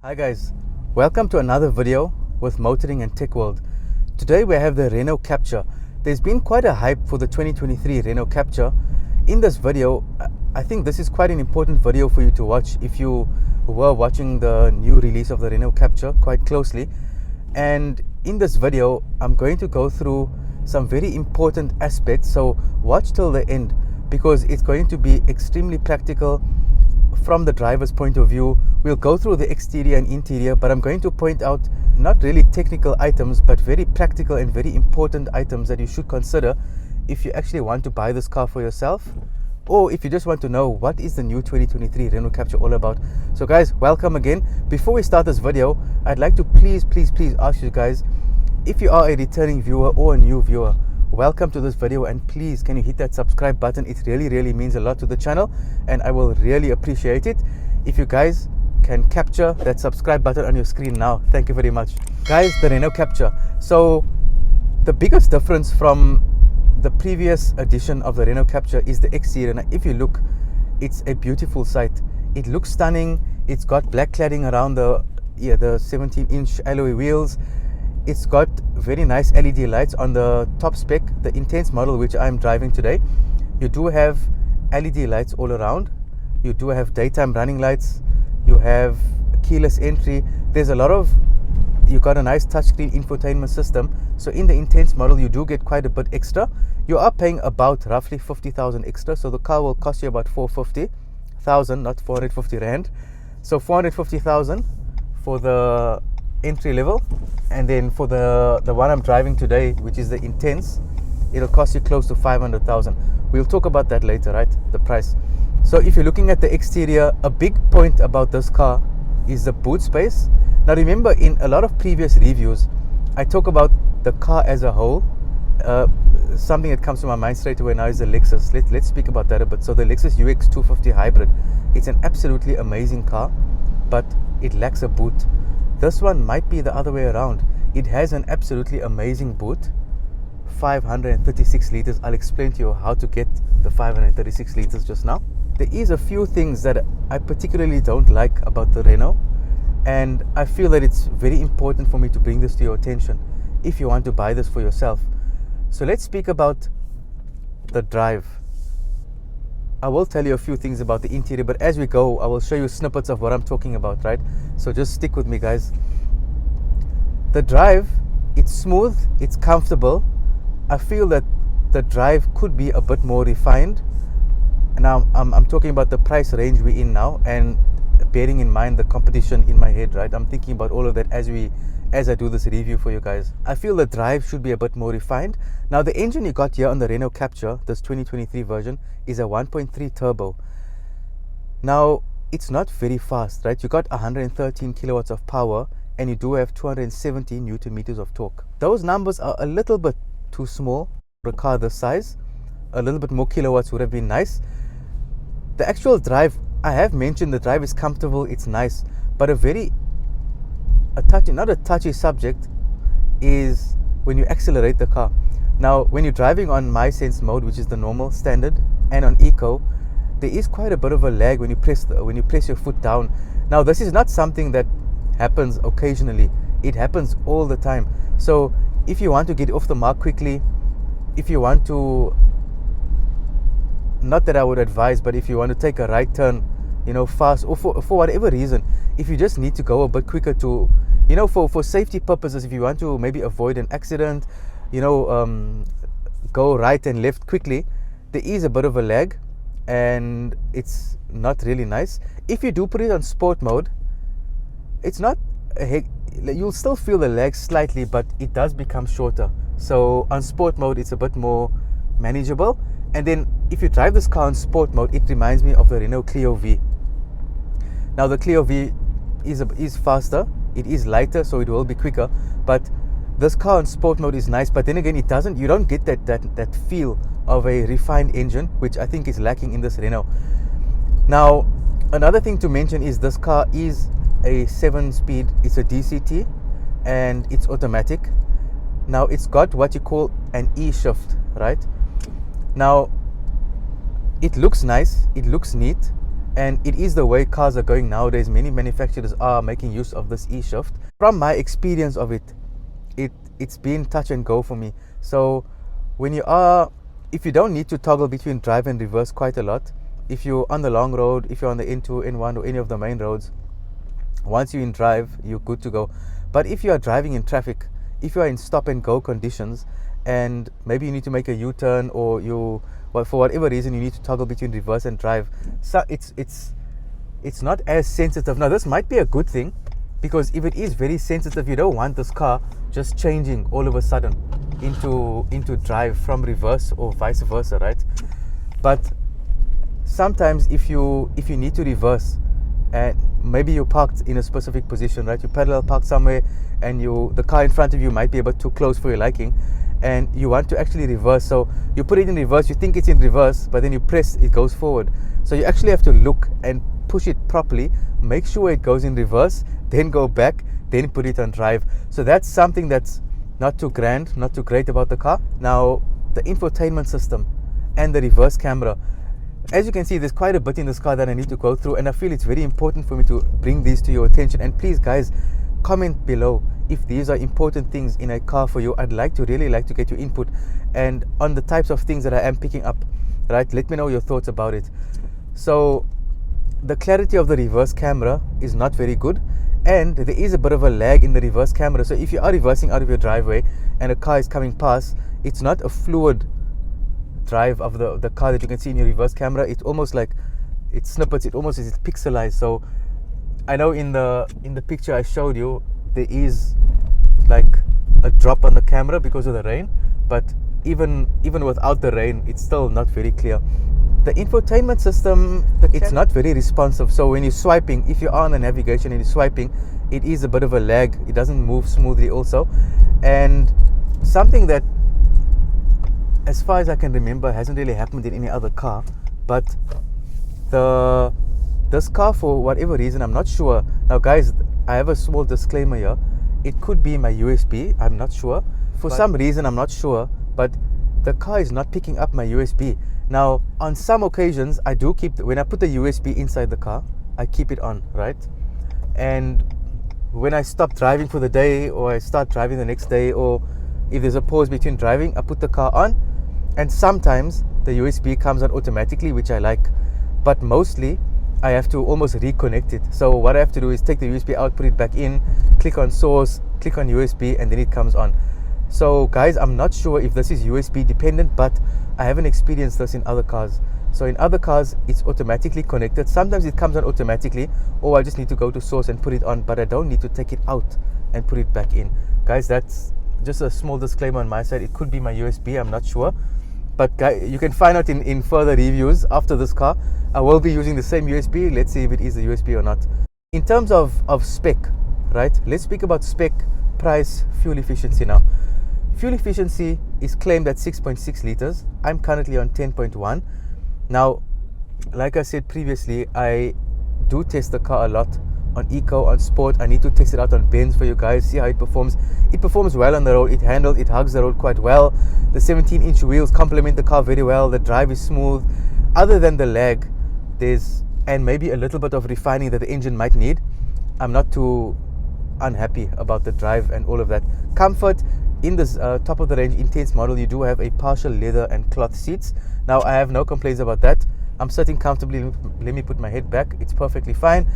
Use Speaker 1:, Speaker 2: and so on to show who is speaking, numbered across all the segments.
Speaker 1: Hi guys, welcome to another video with Motoring and Tech World. Today we have the Renault Captur. There's been quite a hype for the 2023 Renault Captur. In this video, I think this is quite an important video for you to watch if you were watching the new release of the Renault Captur quite closely. And in this video, I'm going to go through some very important aspects, so watch till the end because it's going to be extremely practical from the driver's point of view. We'll go through the exterior and interior, but I'm going to point out not really technical items, but very practical and very important items that you should consider if you actually want to buy this car for yourself, or if you just want to know what is the new 2023 Renault Captur all about. So guys, welcome again. Before we start this video, I'd like to please ask you guys, if you are a returning viewer or a new viewer, welcome to this video, and please can you hit that subscribe button. It really means a lot to the channel and I will really appreciate it if you guys can capture that subscribe button on your screen now. Thank you very much. Guys, the Renault Captur. So the biggest difference from the previous edition of the Renault Captur is the exterior. Now, if you look, it's a beautiful sight. It looks stunning. It's got black cladding around the 17-inch alloy wheels. It's got very nice LED lights on the top spec, the Intense model which I'm driving today. You do have LED lights all around. You do have daytime running lights. You have keyless entry. There's a lot of, you got a nice touchscreen infotainment system. So in the Intense model, you do get quite a bit extra. You are paying about roughly 50,000 extra. So the car will cost you about 450,000, not 450 Rand. So 450,000 for the entry level, and then for the one I'm driving today, which is the Intense, it'll cost you close to 500,000. We'll talk about that later, right? The price. So if you're looking at the exterior, a big point about this car is the boot space. Now remember, in a lot of previous reviews, I talk about the car as a whole. Something that comes to my mind straight away now is the Lexus. Let's speak about that a bit. So the Lexus UX 250 Hybrid, it's an absolutely amazing car, but it lacks a boot. This one might be the other way around. It has an absolutely amazing boot, 536 liters. I'll explain to you how to get the 536 liters just now. There is a few things that I particularly don't like about the Renault, and I feel that it's very important for me to bring this to your attention if you want to buy this for yourself. So let's speak about the drive. I will tell you a few things about the interior, but as we go, I will show you snippets of what I'm talking about, right? So just stick with me, guys. The drive, it's smooth, it's comfortable. I feel that the drive could be a bit more refined. Now, I'm talking about the price range we're in now, and bearing in mind the competition in my head, right? I'm thinking about all of that as I do this review for you guys. I feel the drive should be a bit more refined. Now, the engine you got here on the Renault Captur, this 2023 version, is a 1.3 turbo. Now, it's not very fast, right? You got 113 kilowatts of power, and you do have 270 Newton meters of torque. Those numbers are a little bit too small for a car this size. A little bit more kilowatts would have been nice. The actual drive, I have mentioned the drive is comfortable, it's nice, but not a touchy subject is when you accelerate the car. Now, when you're driving on My Sense mode, which is the normal standard, and on Eco, there is quite a bit of a lag when you press your foot down. Now, this is not something that happens occasionally. It happens all the time. So if you want to get off the mark quickly, if you want to, not that I would advise, but if you want to take a right turn, fast, or for whatever reason, if you just need to go a bit quicker to, for safety purposes, if you want to maybe avoid an accident, go right and left quickly, there is a bit of a lag, and it's not really nice. If you do put it on sport mode, it's not you'll still feel the lag slightly, but it does become shorter. So on sport mode, it's a bit more manageable. And then if you drive this car on sport mode, it reminds me of the Renault Clio V. Now, the Clio V is faster, it is lighter, so it will be quicker, but this car on sport mode is nice. But then again, you don't get that feel of a refined engine, which I think is lacking in this Renault. Now, another thing to mention is this car is a 7-speed, it's a DCT, and it's automatic. Now, it's got what you call an E-shift, right? Now, it looks nice, it looks neat, and it is the way cars are going nowadays. Many manufacturers are making use of this e-shift. From my experience of it's been touch and go for me. So if you don't need to toggle between drive and reverse quite a lot, if you're on the long road, if you're on the N2, N1 or any of the main roads, once you're in drive, you're good to go. But if you are driving in traffic, if you are in stop and go conditions, and maybe you need to make a U-turn, or for whatever reason you need to toggle between reverse and drive, so it's not as sensitive. Now this might be a good thing, because if it is very sensitive, you don't want this car just changing all of a sudden into drive from reverse or vice versa, right? But sometimes if you need to reverse, and maybe you're parked in a specific position, right? You parallel parked somewhere, and the car in front of you might be a bit too close for your liking, and you want to actually reverse. So you put it in reverse, you think it's in reverse, but then you press, it goes forward. So you actually have to look and push it properly, make sure it goes in reverse, then go back, then put it on drive. So that's something that's not too grand, not too great about the car. Now, the infotainment system and the reverse camera. As you can see, there's quite a bit in this car that I need to go through, and I feel it's very important for me to bring these to your attention. And please, guys, comment below if these are important things in a car for you. I'd really like to get your input and on the types of things that I am picking up, right? Let me know your thoughts about it. So the clarity of the reverse camera is not very good, and there is a bit of a lag in the reverse camera. So if you are reversing out of your driveway and a car is coming past, it's not a fluid drive of the car that you can see in your reverse camera. It's almost like it snippets, it almost is pixelized. So I know in the picture I showed you, there is like a drop on the camera because of the rain, but even without the rain, it's still not very clear. The infotainment system, it's not very responsive. So when you're swiping, if you're on the navigation and you're swiping, it is a bit of a lag. It doesn't move smoothly also. And something that, as far as I can remember, hasn't really happened in any other car, but this car, for whatever reason, I'm not sure. Now guys, I have a small disclaimer here. It could be my USB, I'm not sure. For some reason, I'm not sure, but the car is not picking up my USB. Now, on some occasions, I do when I put the USB inside the car, I keep it on, right? And when I stop driving for the day, or I start driving the next day, or if there's a pause between driving, I put the car on, and sometimes the USB comes on automatically, which I like, but mostly I have to almost reconnect it. So what I have to do is take the USB out, put it back in, click on source, click on USB, and then it comes on. So guys, I'm not sure if this is USB dependent, but I haven't experienced this in other cars. So in other cars, it's automatically connected. Sometimes it comes on automatically, or I just need to go to source and put it on, but I don't need to take it out and put it back in. Guys, that's just a small disclaimer on my side. It could be my USB, I'm not sure. But guys, you can find out in further reviews after this car. I will be using the same USB. Let's see if it is a USB or not. In terms of spec, right? Let's speak about spec, price, fuel efficiency now. Fuel efficiency is claimed at 6.6 liters. I'm currently on 10.1. Now, like I said previously, I do test the car a lot on eco, on sport. I need to test it out on Benz for you guys, see how it performs. It performs well on the road. It hugs the road quite well. The 17-inch wheels complement the car very well. The drive is smooth. Other than the lag, and maybe a little bit of refining that the engine might need, I'm not too unhappy about the drive and all of that. Comfort, in this top of the range intense model, you do have a partial leather and cloth seats. Now, I have no complaints about that. I'm sitting comfortably. Let me put my head back. It's perfectly fine.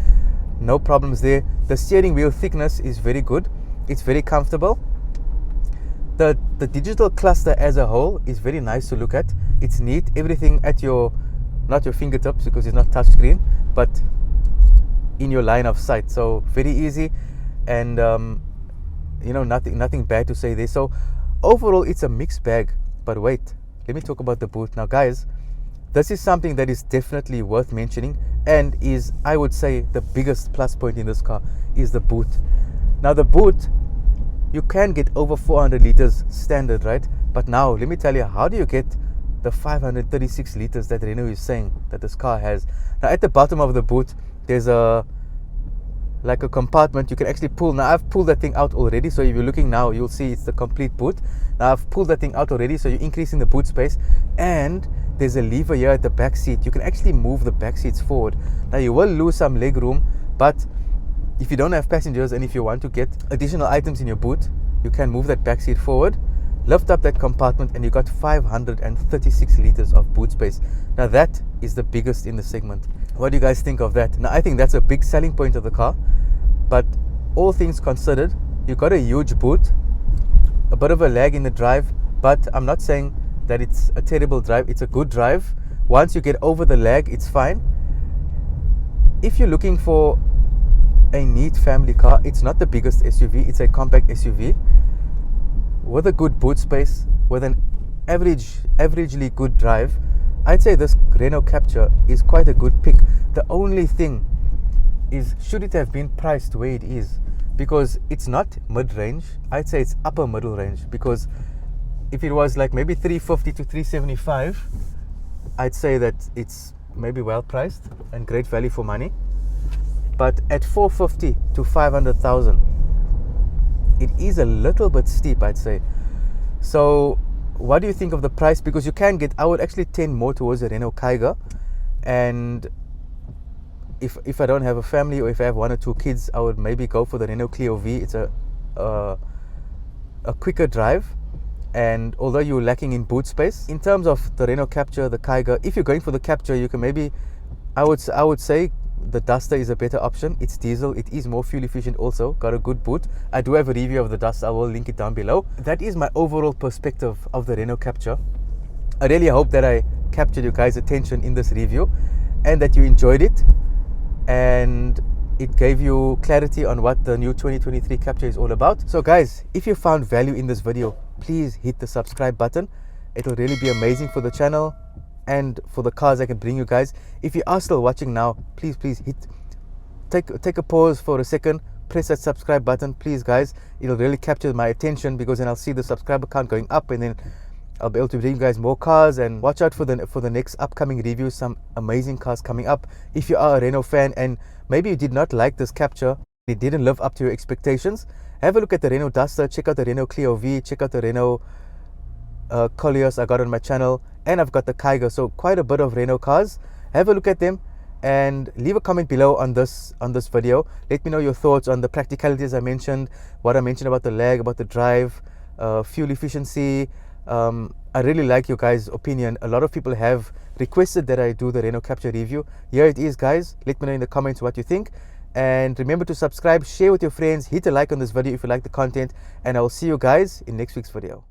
Speaker 1: No problems there. The steering wheel thickness is very good. It's very comfortable. The digital cluster as a whole is very nice to look at. It's neat. Everything at not your fingertips, because it's not touchscreen, but in your line of sight. So very easy, and nothing bad to say there. So overall, it's a mixed bag. But wait, let me talk about the boot now, guys. This is something that is definitely worth mentioning, and is, I would say, the biggest plus point in this car is the boot. Now, the boot, you can get over 400 liters standard, right? But now, let me tell you, how do you get the 536 liters that Renault is saying that this car has? Now, at the bottom of the boot, there's a like a compartment you can actually pull. Now I've pulled that thing out already, so if you're looking now, you'll see it's the complete boot. Now I've pulled that thing out already, so you're increasing the boot space. And there's a lever here at the back seat. You can actually move the back seats forward. Now you will lose some leg room, but if you don't have passengers and if you want to get additional items in your boot, you can move that back seat forward, lift up that compartment, and you got 536 liters of boot space. Now that is the biggest in the segment. What do you guys think of that? Now I think that's a big selling point of the car, but all things considered, you got a huge boot, a bit of a lag in the drive, but I'm not saying that it's a terrible drive. It's a good drive. Once you get over the lag, it's fine. If you're looking for a neat family car, it's not the biggest SUV, it's a compact SUV with a good boot space, with an averagely good drive. I'd say this Renault Captur is quite a good pick. The only thing is, should it have been priced where it is? Because it's not mid-range, I'd say it's upper middle range. Because if it was like maybe 350 to 375, I'd say that it's maybe well priced and great value for money. But at 450 to 500,000, it is a little bit steep, I'd say. So what do you think of the price? Because you can get, I would actually tend more towards the Renault Kiger. And if I don't have a family, or if I have 1 or 2 kids, I would maybe go for the Renault Clio V. It's a quicker drive, and although you're lacking in boot space, in terms of the Renault Captur, the Kiger, if you're going for the Captur, you can maybe, I would say the Duster is a better option. It's diesel, it is more fuel efficient, also got a good boot. I do have a review of the Duster, I will link it down below. That is my overall perspective of the Renault Captur. I really hope that I captured you guys' attention in this review and that you enjoyed it, and it gave you clarity on what the new 2023 Captur is all about. So guys, if you found value in this video, please hit the subscribe button. It'll really be amazing for the channel and for the cars I can bring you guys. If you are still watching now, please take a pause for a second, press that subscribe button, please guys. It'll really capture my attention, because then I'll see the subscriber count going up, and then I'll be able to bring you guys more cars. And watch out for the next upcoming reviews, some amazing cars coming up. If you are a Renault fan and maybe you did not like this Captur, it didn't live up to your expectations, have a look at the Renault Duster, check out the Renault Clio V, check out the Renault Koleos I got on my channel, and I've got the Kiger. So quite a bit of Renault cars. Have a look at them and leave a comment below on this video. Let me know your thoughts on the practicalities I mentioned, what I mentioned about the lag, about the drive, fuel efficiency. I really like your guys' opinion. A lot of people have requested that I do the Renault Captur review. Here it is, guys. Let me know in the comments what you think, and remember to subscribe, share with your friends, hit a like on this video if you like the content, and I will see you guys in next week's video.